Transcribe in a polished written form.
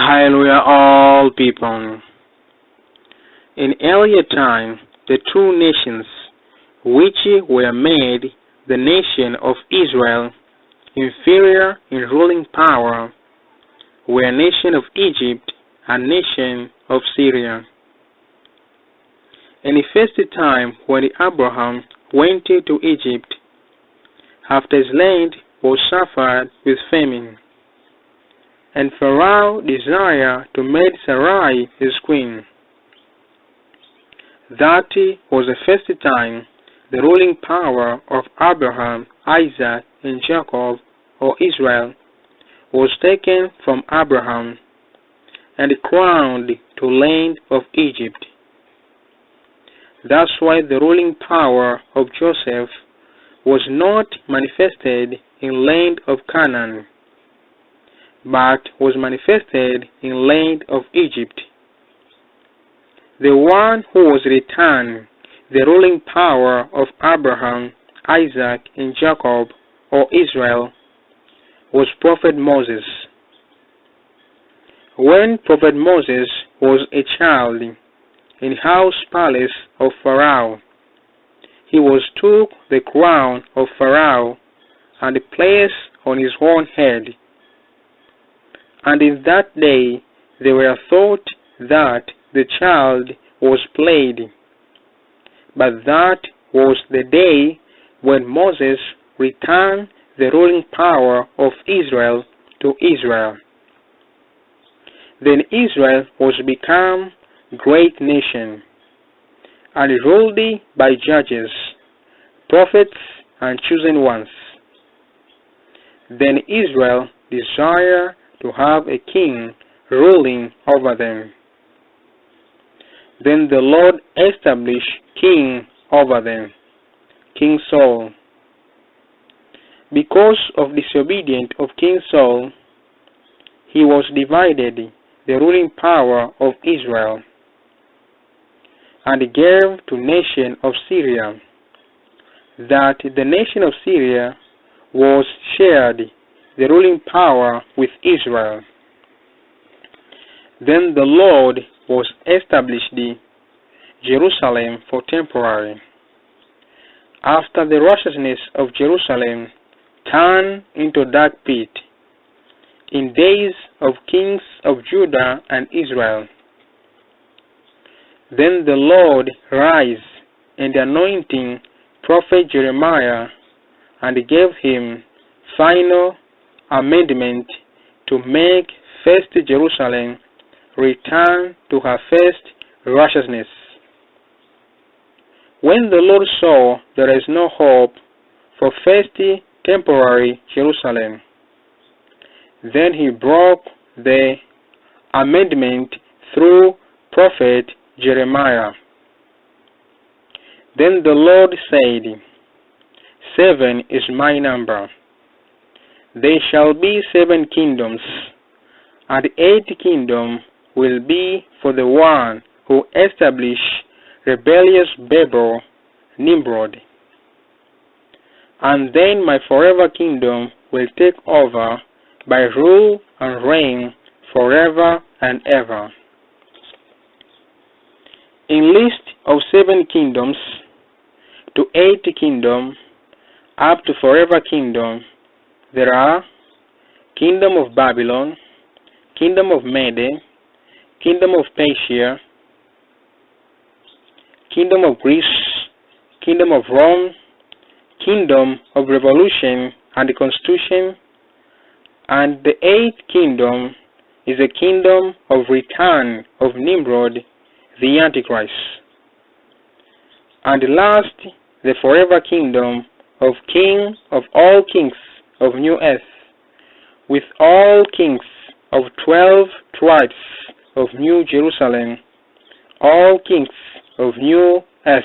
Hallelujah, all people. In earlier time, the two nations which were made the nation of Israel, inferior in ruling power, were nation of Egypt and nation of Syria. In the first time when Abraham went to Egypt, after his land was suffered with famine, and Pharaoh desired to make Sarai his queen. That was the first time the ruling power of Abraham, Isaac, and Jacob, or Israel, was taken from Abraham and crowned to land of Egypt. That's why the ruling power of Joseph was not manifested in land of Canaan, but was manifested in land of Egypt. The one who was returned the ruling power of Abraham, Isaac, and Jacob, or Israel, was Prophet Moses. When Prophet Moses was a child in house palace of Pharaoh, he was took the crown of Pharaoh and placed on his own head. And in that day they were thought that the child was played. But that was the day when Moses returned the ruling power of Israel to Israel. Then Israel was become great nation, and ruled by judges, prophets, and chosen ones. Then Israel desired to have a king ruling over them. Then the Lord established king over them, King Saul. Because of disobedience of King Saul, he was divided the ruling power of Israel, and gave to nation of Syria, that the nation of Syria was shared the ruling power with Israel. Then the Lord was established Jerusalem for temporary, after the righteousness of Jerusalem turned into dark pit, in days of kings of Judah and Israel. Then the Lord rise and anointing prophet Jeremiah, and gave him final amendment to make first Jerusalem return to her first righteousness. When the Lord saw there is no hope for first temporary Jerusalem, then he broke the amendment through prophet Jeremiah. Then the Lord said, 7 is my number. There shall be 7 kingdoms, and the 8th kingdom will be for the one who established rebellious Babel, Nimrod. And then my forever kingdom will take over by rule and reign forever and ever. In list of 7 kingdoms to 8 kingdom up to forever kingdom, there are kingdom of Babylon, kingdom of Mede, kingdom of Persia, kingdom of Greece, kingdom of Rome, kingdom of revolution and the constitution, and the 8th kingdom is a kingdom of return of Nimrod, the Antichrist. And the last, the forever kingdom of King of all kings of New Earth, with all kings of 12 tribes of New Jerusalem, all kings of New Earth.